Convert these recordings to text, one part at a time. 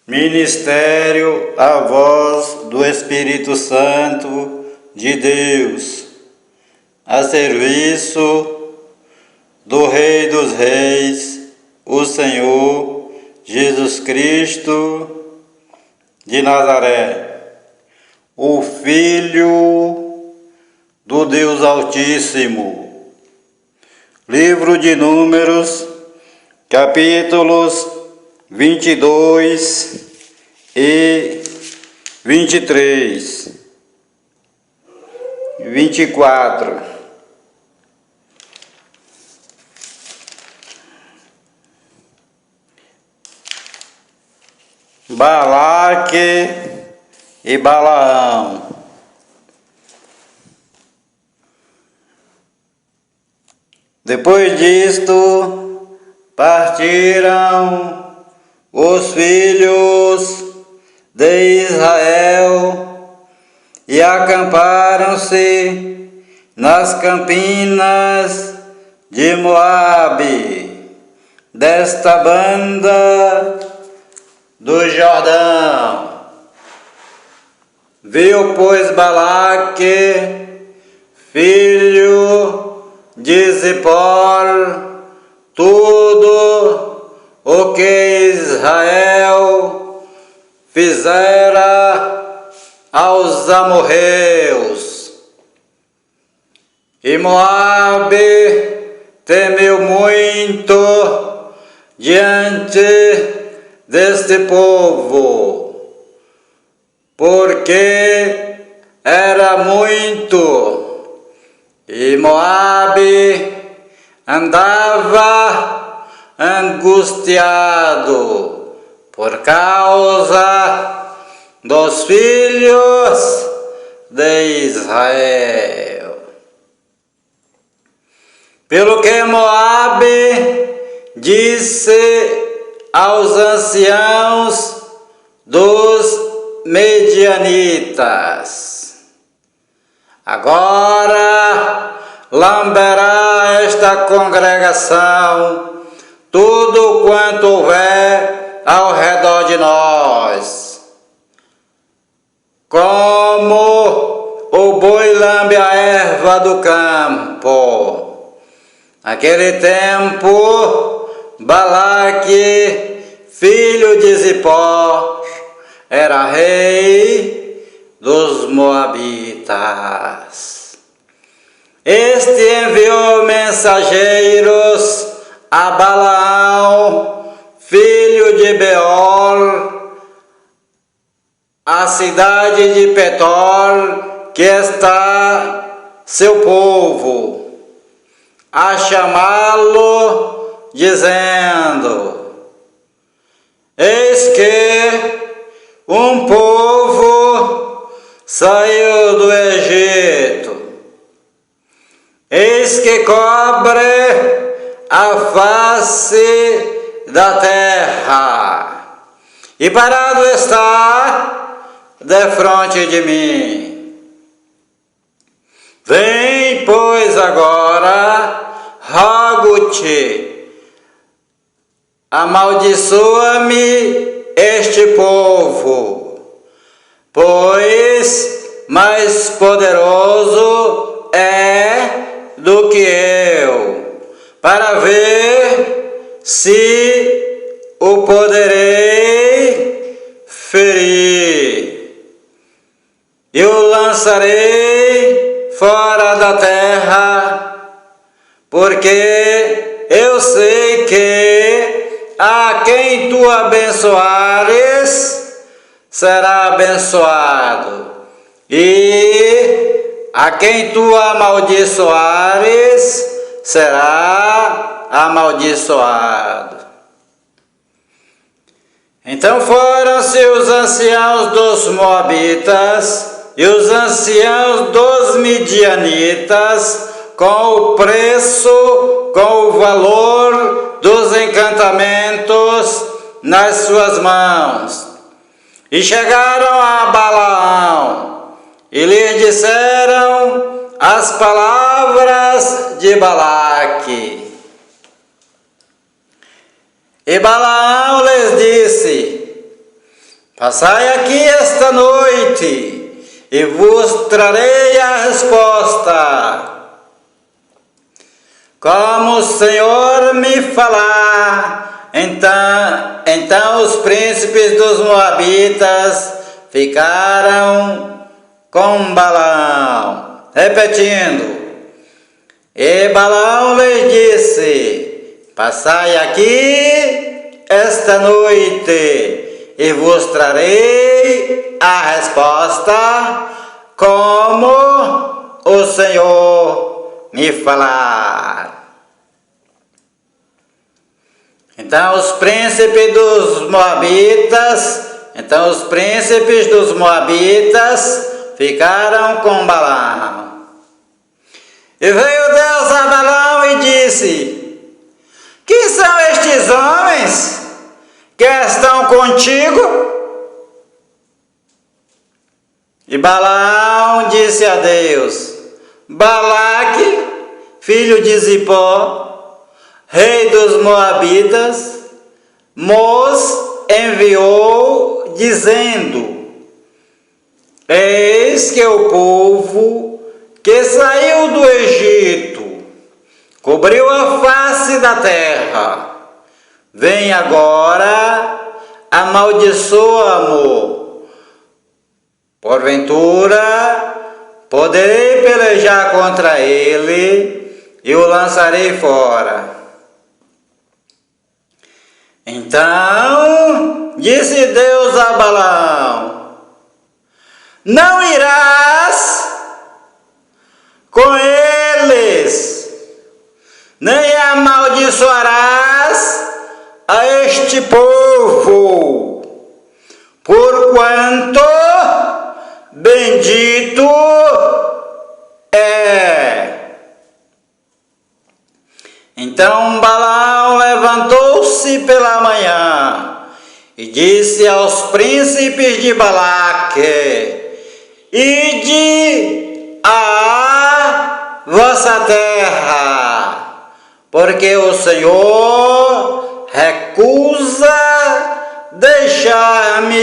Ministério a voz do Espírito Santo de Deus, a serviço do Rei dos Reis, o Senhor Jesus Cristo de Nazaré, o Filho do Deus Altíssimo. Livro de Números, capítulos 22 e 23, 24. Balaque e Balaão. Depois disto, partiram os filhos de Israel e acamparam-se nas campinas de Moabe, desta banda do Jordão. Viu, pois, Balaque, filho de Zippor, tudo o que Israel fizera aos amorreus. E Moabe temeu muito diante deste povo, porque era muito, e Moabe andava angustiado por causa dos filhos de Israel. Pelo que Moabe disse aos anciãos dos medianitas: agora lamberá esta congregação tudo quanto houver ao redor de nós, como o boi lambe a erva do campo. Naquele tempo, Balaque, filho de Zippor, era rei dos Moabitas. Este enviou mensageiros a Balaão, filho de Beor, a cidade de Petor, que está seu povo, a chamá-lo, dizendo: eis que um povo saiu do Egito, eis que cobre a face da terra, e parado está defronte de mim. Vem, pois, agora, rogo-te, amaldiçoa-me este povo, pois mais poderoso é do que eu, para ver se o poderei ferir. Eu o lançarei fora da terra, porque eu sei que a quem tu abençoares será abençoado, e a quem tu amaldiçoares será amaldiçoado. Então foram-se os anciãos dos Moabitas e os anciãos dos Midianitas com o preço, com o valor dos encantamentos nas suas mãos, e chegaram a Balaão e lhe disseram as palavras de Balaque. E Balaão lhes disse: Passai aqui esta noite e vos trarei a resposta. Como o Senhor me falar, então os príncipes dos Moabitas ficaram com Balaão. Repetindo. E Balaão lhes disse: passai aqui esta noite e vos trarei a resposta, como o Senhor me falar. Então os príncipes dos Moabitas ficaram com Balaão. E veio Deus a Balaão e disse: quem são estes homens que estão contigo? E Balaão disse a Deus: Balaque, filho de Zipó, rei dos Moabitas, nos enviou dizendo: eis que o povo que saiu do Egito cobriu a face da terra. Vem agora, amaldiçoa-mo. Porventura, poderei pelejar contra ele e o lançarei fora. Então disse Deus a Balaão: não irás com eles, nem amaldiçoarás a este povo, porquanto bendito é. Então Balaão levantou-se pela manhã e disse aos príncipes de Balaque: ide à vossa terra, porque o Senhor recusa deixar-me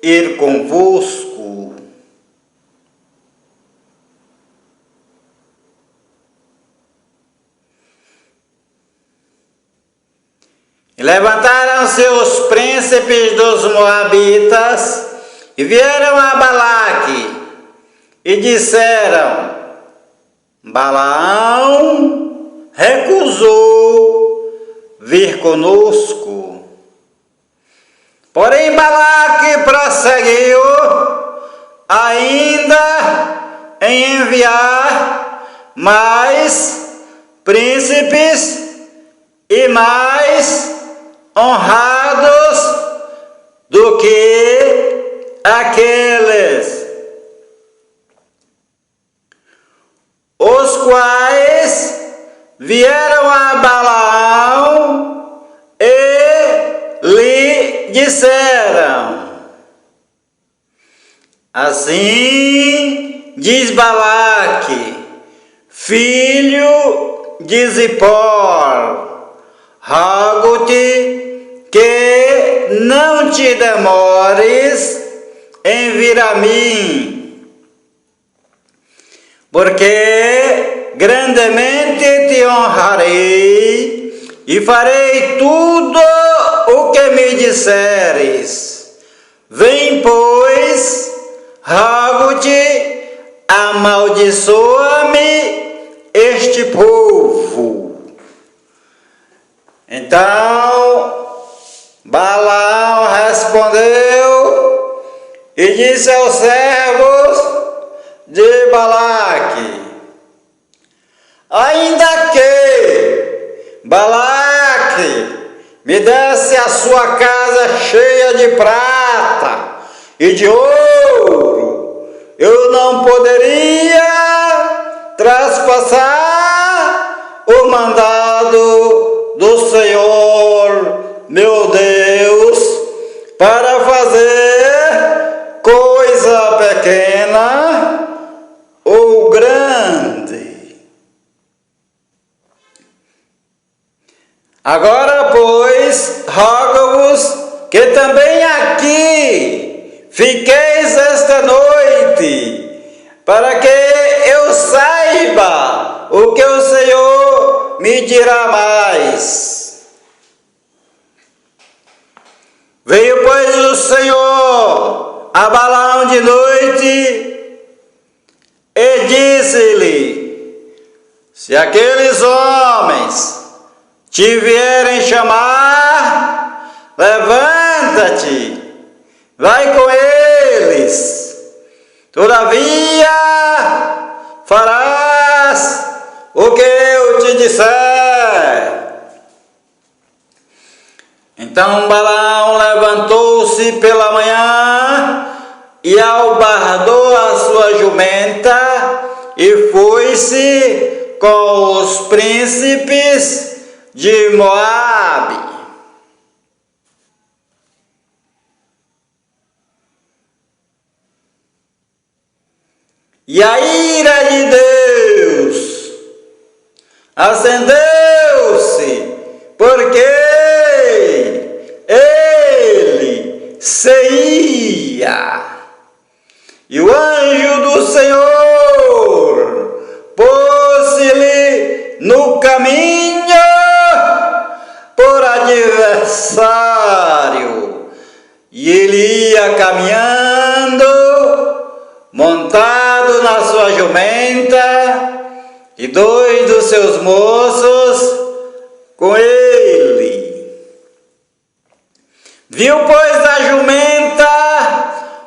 ir convosco. E levantaram-se os príncipes dos Moabitas e vieram a Balaque e disseram: Balaão recusou vir conosco. Porém Balaque prosseguiu ainda em enviar mais príncipes e mais honrados do que aqueles, os quais vieram a Balaão e lhe disseram: assim diz Balaque, filho de Zippor, rogo-te que não te demores em vir a mim, porque grandemente te honrarei e farei tudo o que me disseres. Vem, pois, rogo-te, amaldiçoa-me este povo. Então Balaão respondeu e disse aos servos de Balaque: ainda que Balaque me desse a sua casa cheia de prata e de ouro, eu não poderia traspassar o mandado do Senhor meu Deus para fazer coisa pequena ou grande. Agora, pois, rogo-vos que também aqui fiqueis esta noite, para que eu saiba o que o Senhor me dirá mais. Veio, pois, o Senhor a Balaão de noite e disse-lhe: se aqueles homens te vierem chamar, levanta-te, vai com eles, todavia farás o que eu te disser. Então Balaão levantou-se pela manhã e albardou a sua jumenta e foi-se com os príncipes de Moabe. E a ira de Deus acendeu-se, porque ele se ia. E o anjo do Senhor pôs-se-lhe no caminho por adversário, e ele ia caminhando, montado na sua jumenta, e 2 dos seus moços com ele. Viu, pois, a jumenta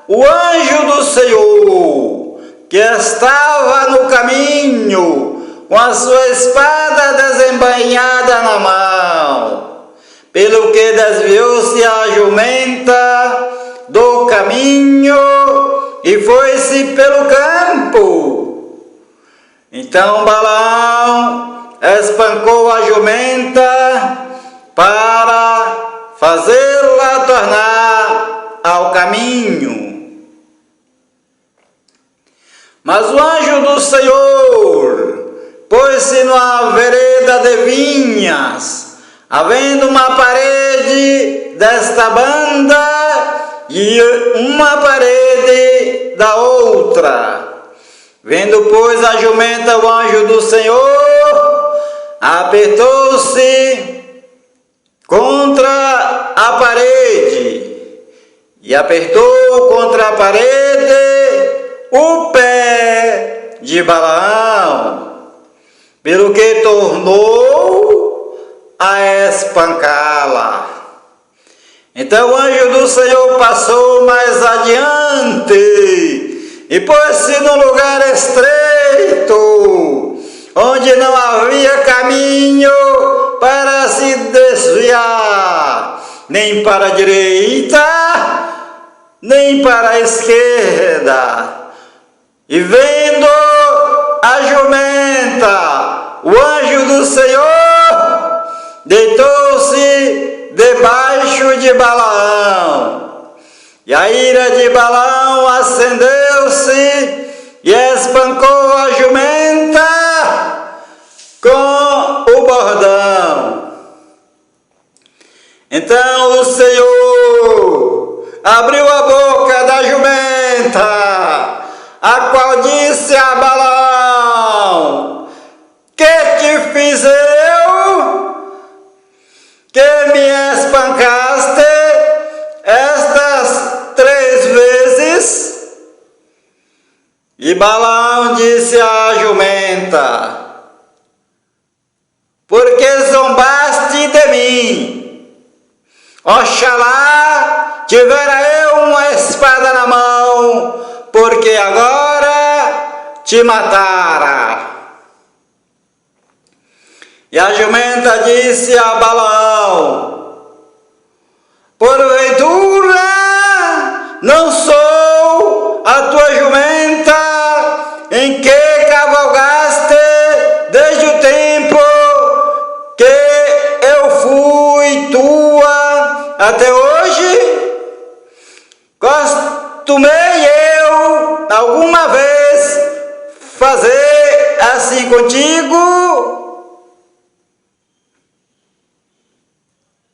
o anjo do Senhor, que estava no caminho, com a sua espada desembainhada na mão, pelo que desviou-se a jumenta do caminho e foi-se pelo campo. Então Balaão espancou a jumenta para fazê-la tornar ao caminho. Mas o anjo do Senhor pôs-se numa vereda de vinhas, havendo uma parede desta banda e uma parede da outra. Vendo, pois, a jumenta o anjo do Senhor, apertou-se contra a parede e apertou contra a parede o pé de Balaão, pelo que tornou a espancá-la. Então o anjo do Senhor passou mais adiante e pôs-se num lugar estreito, onde não havia caminho para se desviar, nem para a direita, nem para a esquerda. E vendo a jumenta, o anjo do Senhor deitou-se debaixo de Balaão. E a ira de Balaão acendeu-se e espancou a jumenta com o bordão. Então o Senhor abriu a boca da jumenta, a qual disse a Balaão: que te fiz eu, que me espancaste estas 3 vezes? E Balaão disse à jumenta: porque zombaste de mim, oxalá tivera eu uma espada na mão, porque agora te matara. E a jumenta disse a Balaão: porventura não sou a tua jumenta em que cavalgaste desde o tempo que eu fui tua até hoje? Costumei eu alguma vez fazer assim contigo?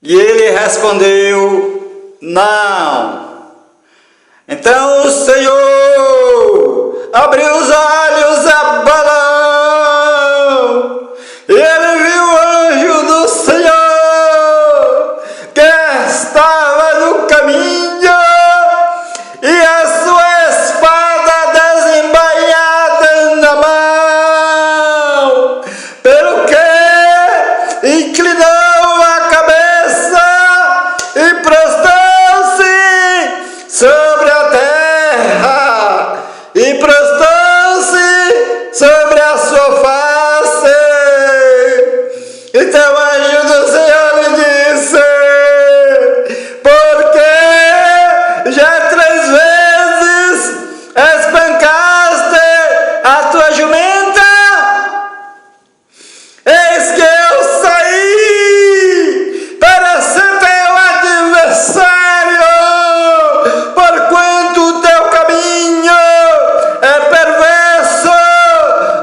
E ele respondeu: não. Então o Senhor abriu os olhos a Balaão, e ele viu o anjo do Senhor que estava no caminho, e a sua espada desembainhada na mão, pelo que inclinou a cabeça e prostrou-se sobre a terra, e prostrou-se sobre a sua face. Então o anjo do Senhor lhe disse: porque já 3 vezes espancaste a tua jumenta, eis que eu saí para ser teu adversário, porquanto o teu caminho é perverso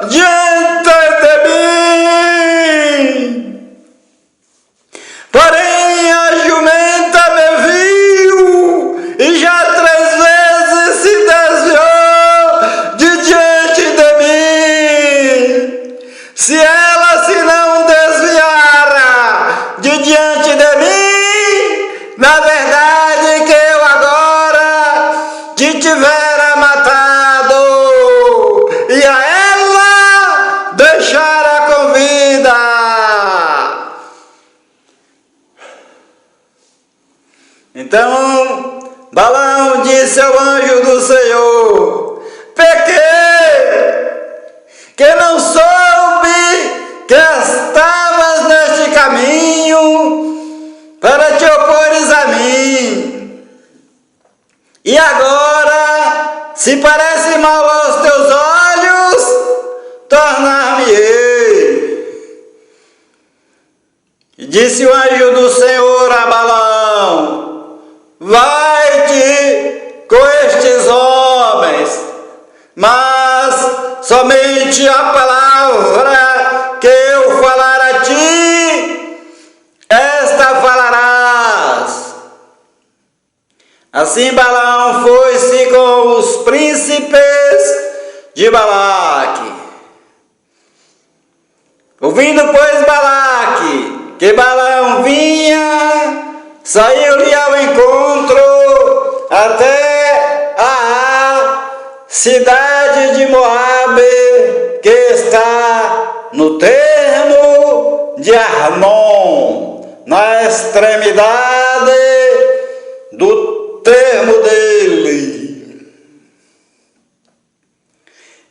diante de mim. Porém a jumenta me viu e já 3 vezes se desviou de diante de mim. Se ela se não desviara de diante de mim, na verdade que eu agora te tivera matado, e a ela deixara com vida. Então Balaão disse ao anjo do Senhor: pequei, que não soube que estavas neste caminho para te opores a mim. E agora, se parece mal aos teus olhos, tornar-me-ei. E disse o anjo do Senhor a Balaão: vai-te com estes homens, mas somente a palavra que eu falar a ti, esta falarás. Assim Balaão foi-se com os príncipes de Balaque. Ouvindo, pois, Balaque que Balaão vinha, saiu-lhe ao encontro até a cidade de Moabe, que está no termo de Arnon, na extremidade do termo dele.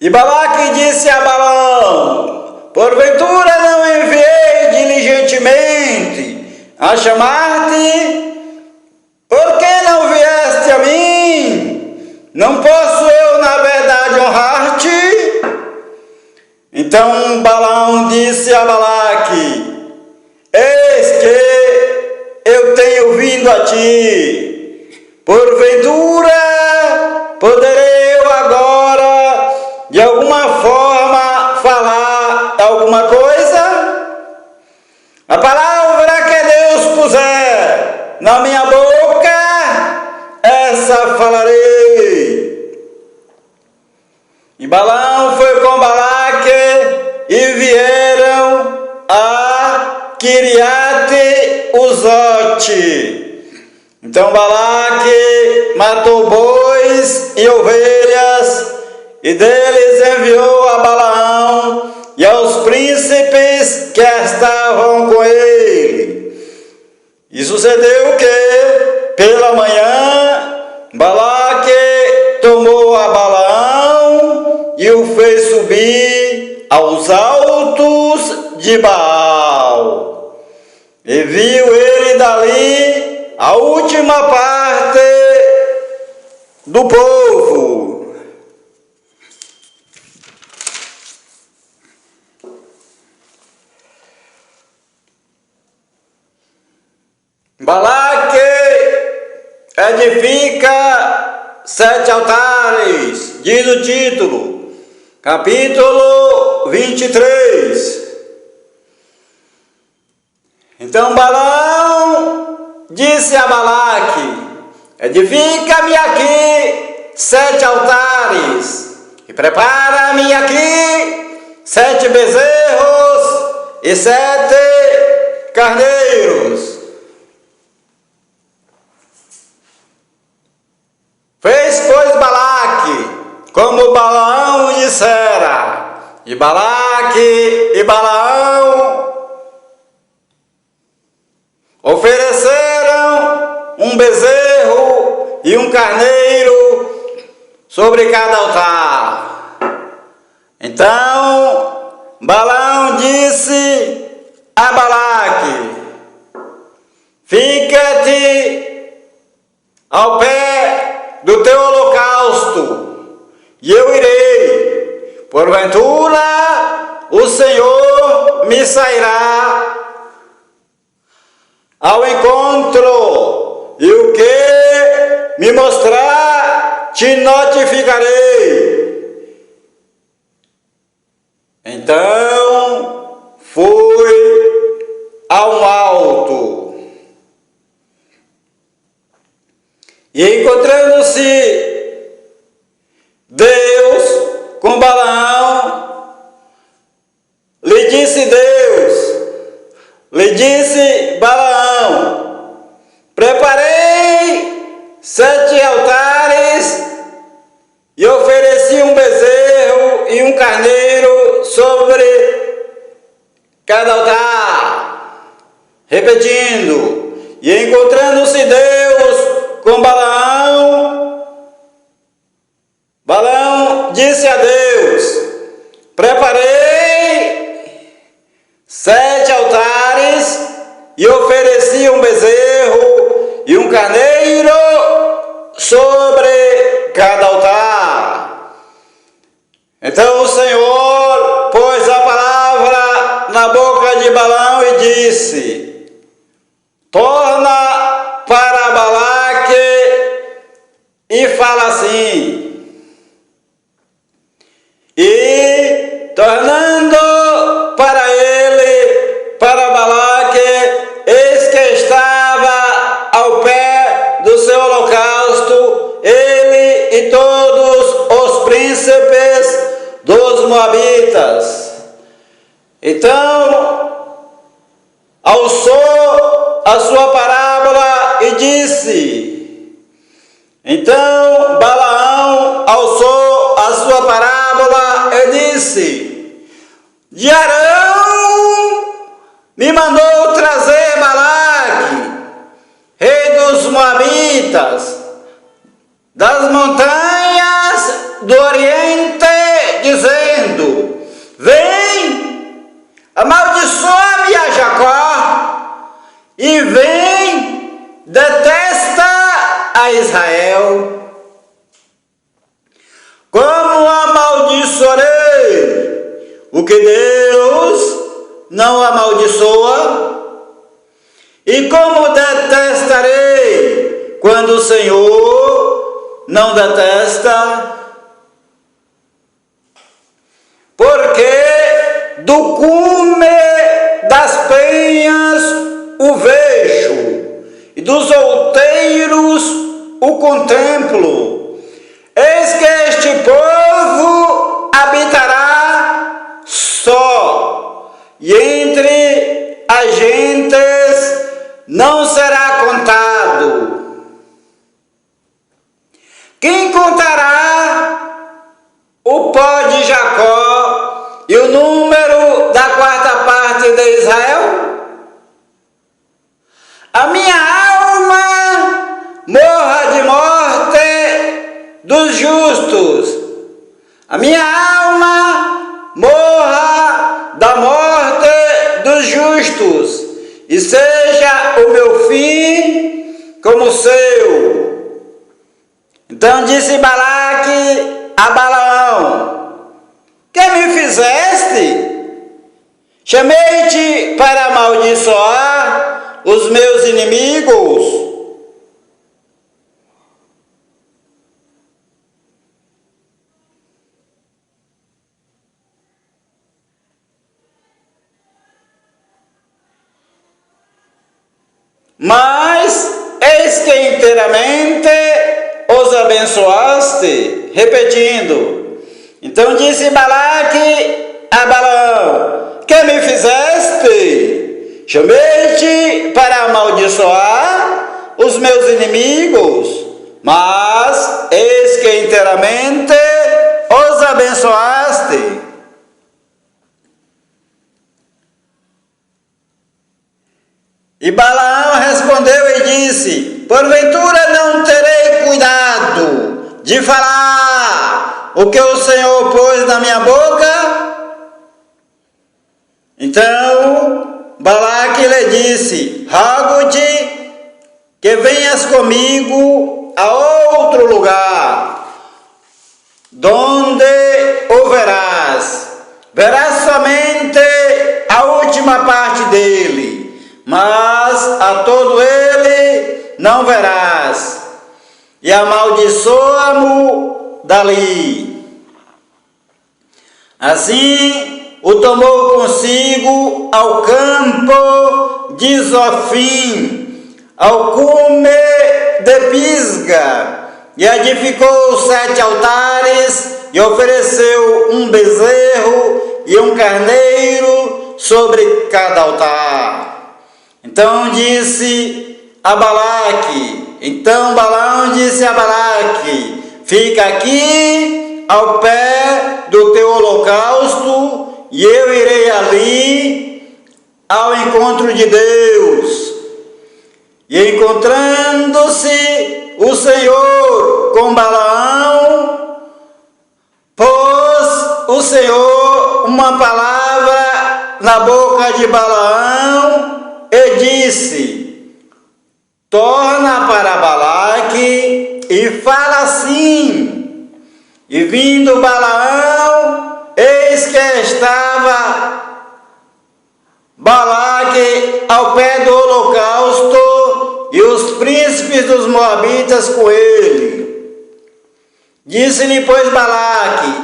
E Balaque disse a Balaão: porventura não enviei diligentemente a chamar-te? Por que não vieste a mim? Não posso eu, na verdade, honrar-te? Então Balaão disse a Balaque: eis que eu tenho vindo a ti, porventura poderei eu agora de alguma forma falar alguma coisa? A palavra que Deus puser na minha boca, essa falarei. E Balaão foi com Balaque e vieram a Quiriate-Uzote. Então Balaque matou bois e ovelhas, e deles enviou a Balaão e aos príncipes que estavam com ele. E sucedeu que, pela manhã, Balaque tomou a Balaão e o fez subir aos altos de Baal. E viu ele dali a última parte do povo. Balaque edifica 7 altares, diz o título, capítulo 23. Então Balaão disse a Balaque: edifica-me aqui 7 altares, e prepara-me aqui 7 bezerros e 7 carneiros. Fez, pois, Balaque, como Balaão dissera, e Balaque e Balaão ofereceram um bezerro e um carneiro sobre cada altar. Então Balaão disse a Balaque: fica-te ao pé do teu holocausto, e eu irei. Porventura o Senhor me sairá ao encontro, e o que me mostrar te notificarei. Então fui ao alto, e encontrando-se Deus com Balaão, lhe disse Balaão: preparei 7 altares e ofereci um bezerro e um carneiro sobre cada altar. Repetindo, e encontrando-se Deus com Balaão, Balaão disse a Deus: preparei 7 altares e ofereci um bezerro e um carneiro sobre cada altar. Então o Senhor pôs a palavra na boca de Balaão e disse: torna para Balaque e fala assim. E tornando para ele, para Balaque, eis que estava ao pé do seu holocausto, ele e todos os príncipes dos Moabitas. Então alçou a sua parábola e disse. Então Balaão alçou a sua parábola e disse: de Arão me mandou trazer Balaque, rei dos Moabitas, das montanhas do Oriente, dizendo: vem, amaldiçoa-me a Jacó, e vem, detesta a Israel. Como amaldiçoarei o que Deus não amaldiçoa? E como detestarei quando o Senhor não detesta? Porque do cume das penhas o vejo, e dos outeiros o contemplo. Eis que este povo habitará só, e entre as gentes não será contado. Quem contará o pó de Jacó e o número da 4ª parte de Israel? A minha alma morra de morte dos justos, a minha alma morra da morte dos justos, e seja o meu fim como o seu. Então disse Balaque a Balaão: que me fizeste? Chamei-te para amaldiçoar os meus inimigos. Mas eis que inteiramente abençoaste, repetindo. Então disse Balaque a Balaão: que me fizeste? Chamei-te para amaldiçoar os meus inimigos, mas eis que inteiramente os abençoaste. E Balaão respondeu e disse: porventura não terei cuidado de falar o que o Senhor pôs na minha boca? Então Balaque lhe disse: rogo-te que venhas comigo a outro lugar, donde o verás. Verás somente a última parte dele, mas a todo ele não verás. E amaldiçoa-mo dali. Assim o tomou consigo ao campo de Zofim, ao cume de Pisga, e edificou 7 altares, e ofereceu um bezerro e um carneiro sobre cada altar. Então Balaão disse a Balaque: fica aqui ao pé do teu holocausto, e eu irei ali ao encontro de Deus. E encontrando-se o Senhor com Balaão, pôs o Senhor uma palavra na boca de Balaão e disse: torna para Balaque e fala assim. E vindo Balaão, eis que estava Balaque ao pé do holocausto, e os príncipes dos moabitas com ele. Disse-lhe, pois, Balaque: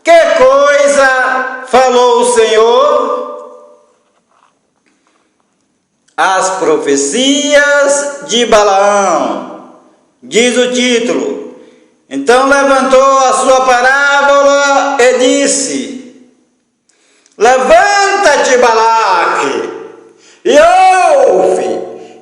que coisa falou o Senhor? As profecias de Balaão, diz o título. Então levantou a sua parábola e disse: levanta-te, Balaque, e ouve,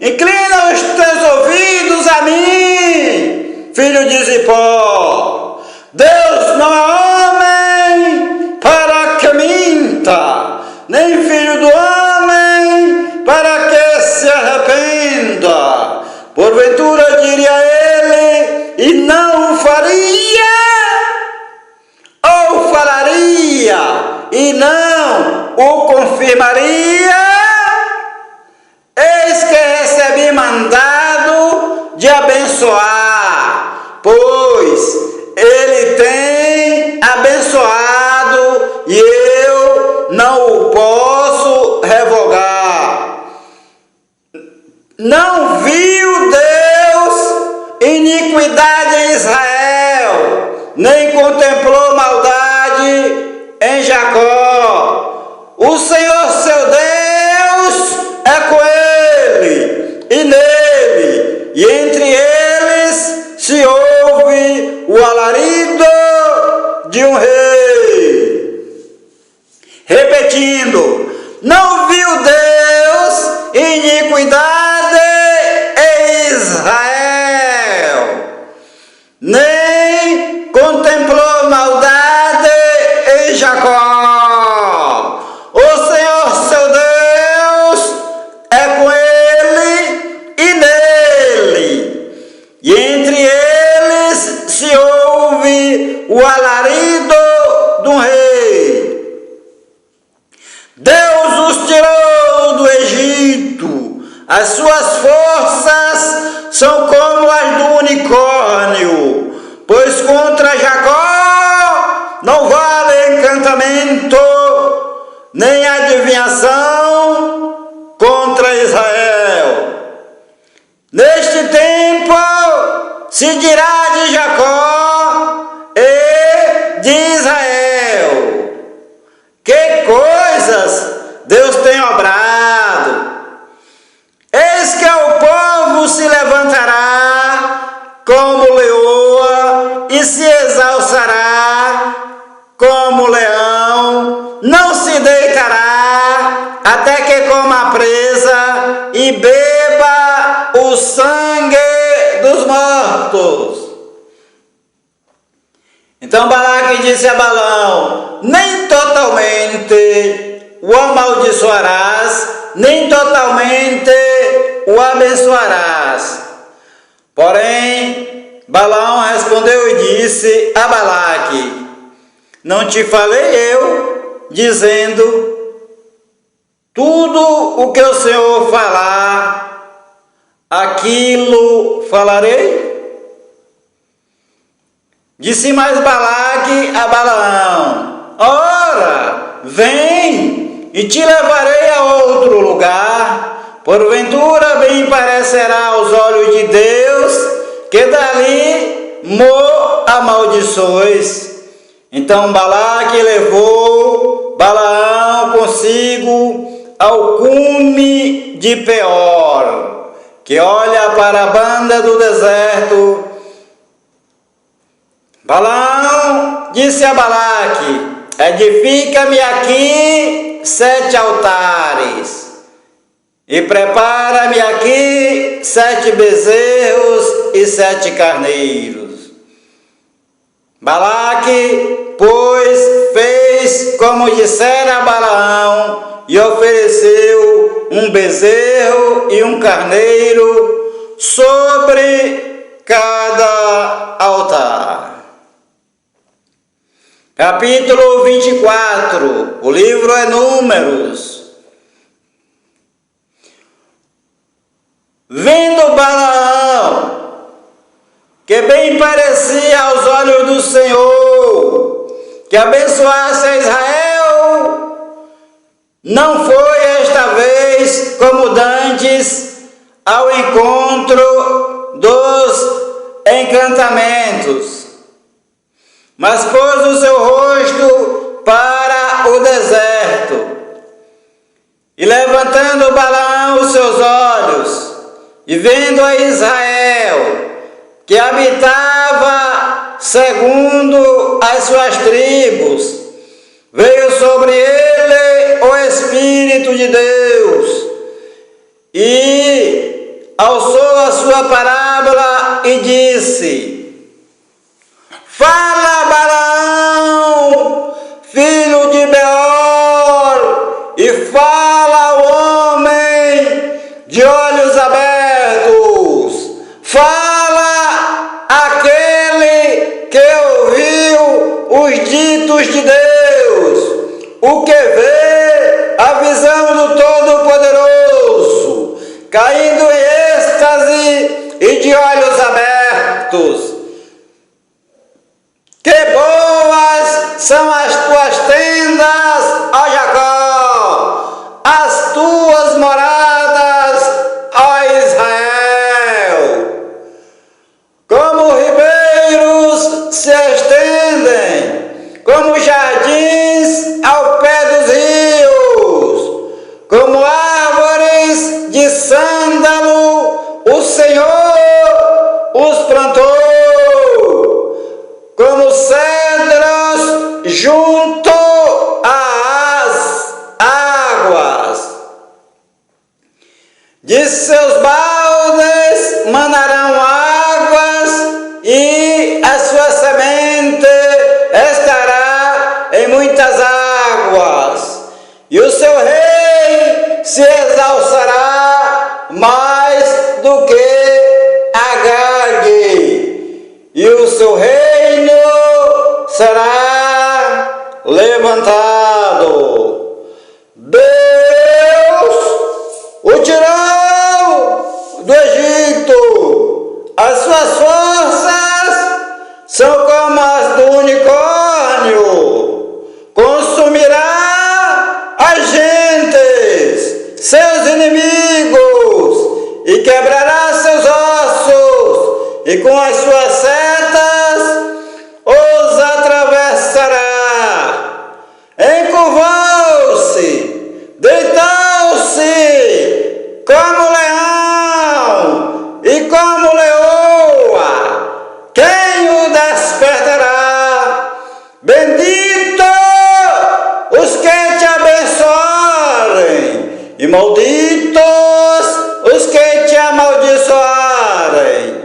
inclina os teus ouvidos a mim, filho de Zipó. Deus não é homem para que minta, nem filho do homem para que se arrependa. Porventura diria ele e não o faria, ou falaria e não o confirmaria? Eis que recebi mandado de abençoar, pois ele tem abençoado e eu não o posso revogar. Não viu Deus iniquidade em Israel, nem contemplou maldade em Jacó. O Senhor seu Deus é com ele e nele, e entre eles se ouve o alarido de um rei. Repetindo: não viu Deus iniquidade em Israel, nem contemplou maldade em Jacó. O Senhor seu Deus é com ele e nele, e entre eles se ouve o alarido do rei. Deus os tirou do Egito, as suas forças são como as do unicórnio, pois contra Jacó não vale encantamento, nem adivinhação contra Israel. Neste tempo se dirá de Jacó e de Israel: que coisas Deus tem obrado! Eis que o povo se levantará como leoa e se exalçará como leão, não se deitará até que coma a presa e beba o sangue dos mortos. Então Balaque disse a Balaão: nem totalmente o amaldiçoarás, nem totalmente o abençoarás. Porém, Balaão respondeu e disse a Balaque: não te falei eu, dizendo, tudo o que o Senhor falar, aquilo falarei? Disse mais Balaque a Balaão: ora, vem, e te levarei a outro lugar, porventura bem parecerá aos olhos de Deus, que dali mo amaldiçoes. Então Balaque levou Balaão consigo ao cume de Peor, que olha para a banda do deserto. Balaão disse a Balaque: edifica-me aqui 7 altares, e prepara-me aqui 7 bezerros e 7 carneiros. Balaque, pois, fez como dissera a Balaão, e ofereceu um bezerro e um carneiro sobre cada altar. Capítulo 24, o livro é Números. Vendo Balaão, que bem parecia aos olhos do Senhor, que abençoasse a Israel, não foi esta vez como dantes ao encontro dos encantamentos, mas pôs o seu rosto para o deserto, e levantando Balaão os seus olhos, e vendo a Israel, que habitava segundo as suas tribos, veio sobre ele o Espírito de Deus, e alçou a sua parábola e disse: fala, Balaão, filho de Beor, e fala ao homem de olhos abertos, fala aquele que ouviu os ditos de Deus, o que vê a visão do Todo-Poderoso, caindo em êxtase e de olhos abertos. Que boas são as tuas tendas, ó Jacó, as tuas moradas, ó Israel. Como ribeiros se estendem, como jardins ao pé dos rios, como árvores de sândalo, o Senhor os plantou, como cedros junto às águas. De seus baldes manarão águas, e a sua semente estará em muitas águas, e o seu rei se exalçará mais do que Agag, e o seu reino será levantado. Deus o tirou do Egito, as suas forças são como as do unicórnio, consumirá as gentes, seus inimigos, e quebrará seus ossos, e com as suas setas os atravessará. Encurvou-se, deitou-se como leão e como leoa. Quem o despertará? malditos os que te amaldiçoarem.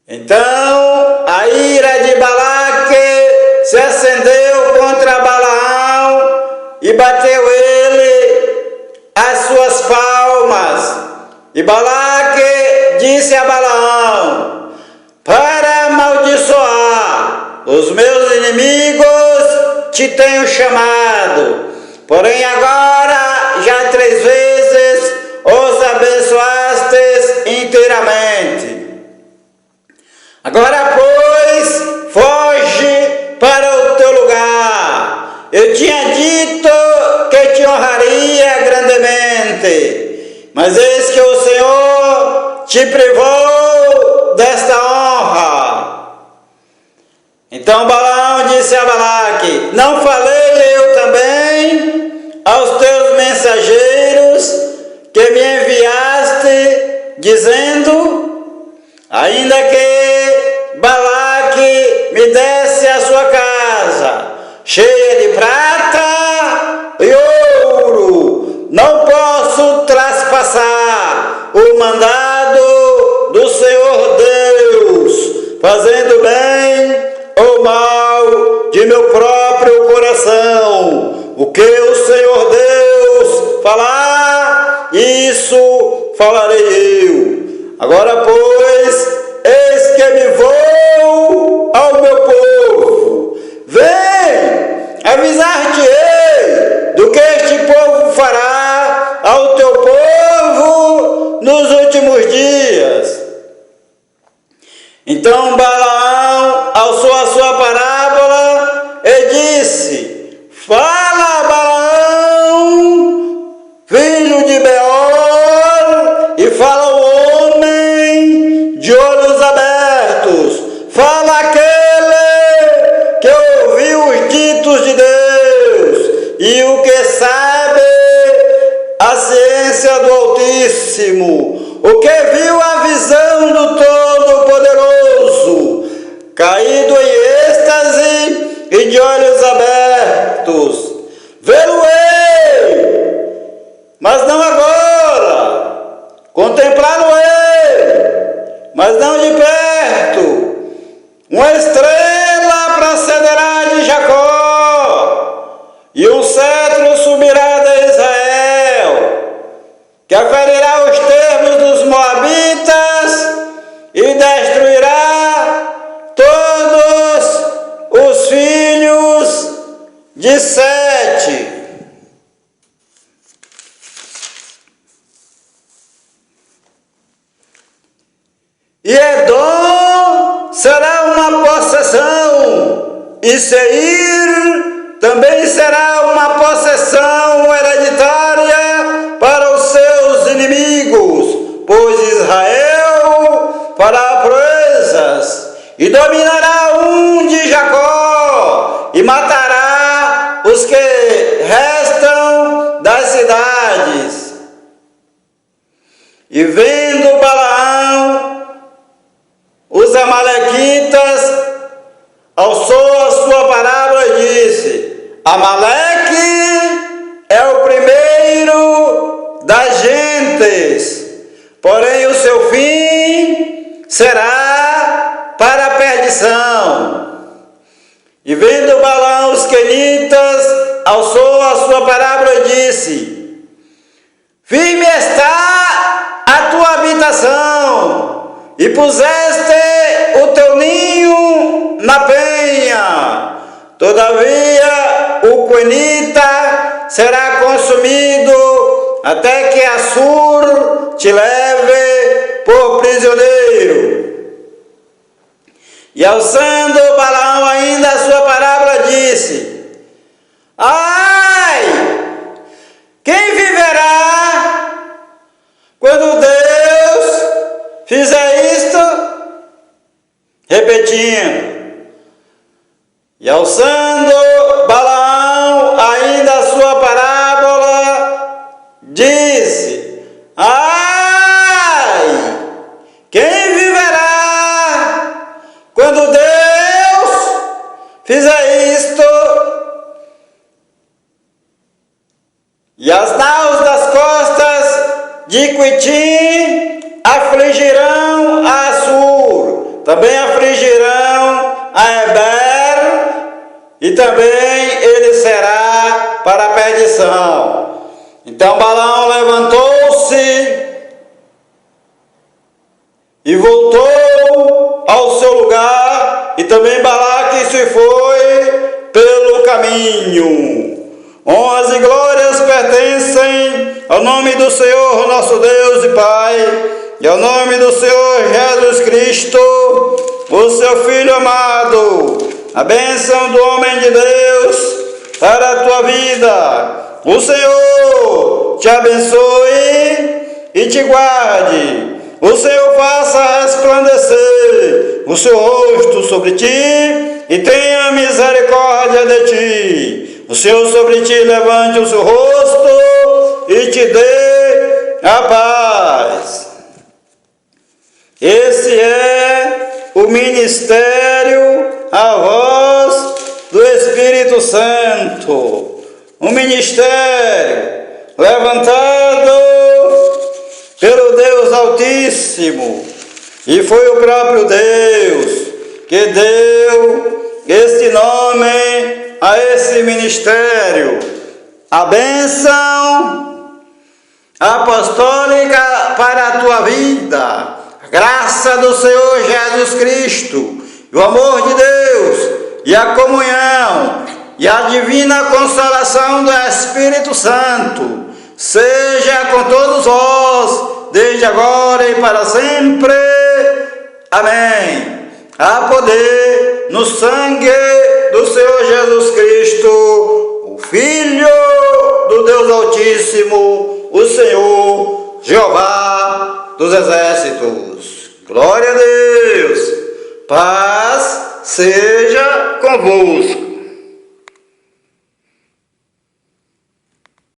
Então a ira de Balaque se acendeu contra Balaão e bateu ele as suas palmas. E Balaque disse a Balaão: para amaldiçoar os meus inimigos te tenho chamado, porém agora já 3 vezes os abençoastes inteiramente. Agora, pois, foge para o teu lugar. Eu tinha dito que te honraria grandemente, mas eis que o Senhor te privou desta honra. Então Balaão disse a Balaque: não falei eu também aos teus mensageiros que me enviaste, dizendo: ainda que Balaque me desse a sua casa cheia de prata e ouro, não posso traspassar o mandado do Senhor Deus, fazendo bem ou mal de meu próprio coração. O que o Senhor Deus falar, isso falarei eu. Agora, pois, eis que me vou ao meu povo. Vem, avisar-te-ei do que este povo fará ao teu povo nos últimos dias. Então Balaão alçou a sua parábola e disse: fala, Balaão, filho de Beor, e fala o homem de olhos abertos, fala aquele que ouviu os ditos de Deus e o que sabe a ciência do Altíssimo, o que viu a visão do Todo-Poderoso, caído em êxtase e de olhos abertos. Vê-lo-ei, mas não agora, contemplá-lo-ei, mas não de perto. Uma estrela procederá de Jacó, e um cetro subirá de Israel, que aferirá os termos dos moabitas e destruirá todos os filhos de Sete. E Edom será uma possessão, e Seir também será uma possessão hereditária para os seus inimigos, pois Israel fará proezas e dominará um de Jacó e matará os que restam das cidades. E vendo Balaão os amalequitas, alçou a sua parábola e disse: Amaleque é o primeiro das gentes, porém o seu fim será para a perdição. E vendo Balaão os quenitas, alçou a sua parábola e disse: firme está a tua habitação, e puseste o teu ninho na penha. Todavia o quenita será consumido até que Assur te leve por prisioneiro. E alçando Balaão ainda a sua parábola, disse: ai, quem viverá quando Deus fizer isto? Repetindo. E alçando Balaão ainda a sua parábola, disse: ai, quem viverá quando Deus fizer isto? E as naus da de Quitim afligirão a Assur, também afligirão a Eber, e também ele será para a perdição. Então Balaão levantou-se e voltou ao seu lugar, e também Balaque se foi pelo caminho. Honras e glórias pertencem ao nome do Senhor nosso Deus e Pai, e ao nome do Senhor Jesus Cristo, o seu Filho amado. A bênção do homem de Deus para a tua vida. O Senhor te abençoe e te guarde. O Senhor faça resplandecer o seu rosto sobre ti e tenha misericórdia de ti. O Senhor sobre ti levante o seu rosto e te dê a paz. Esse é o ministério, a voz do Espírito Santo. Um ministério levantado pelo Deus Altíssimo, e foi o próprio Deus que deu este nome a esse ministério. A bênção apostólica para a tua vida, a graça do Senhor Jesus Cristo, o amor de Deus e a comunhão e a divina consolação do Espírito Santo seja com todos vós, desde agora e para sempre. Amém. Há poder no sangue do Senhor Jesus Cristo, o Filho do Deus Altíssimo, o Senhor Jeová dos Exércitos. Glória a Deus. Paz seja convosco.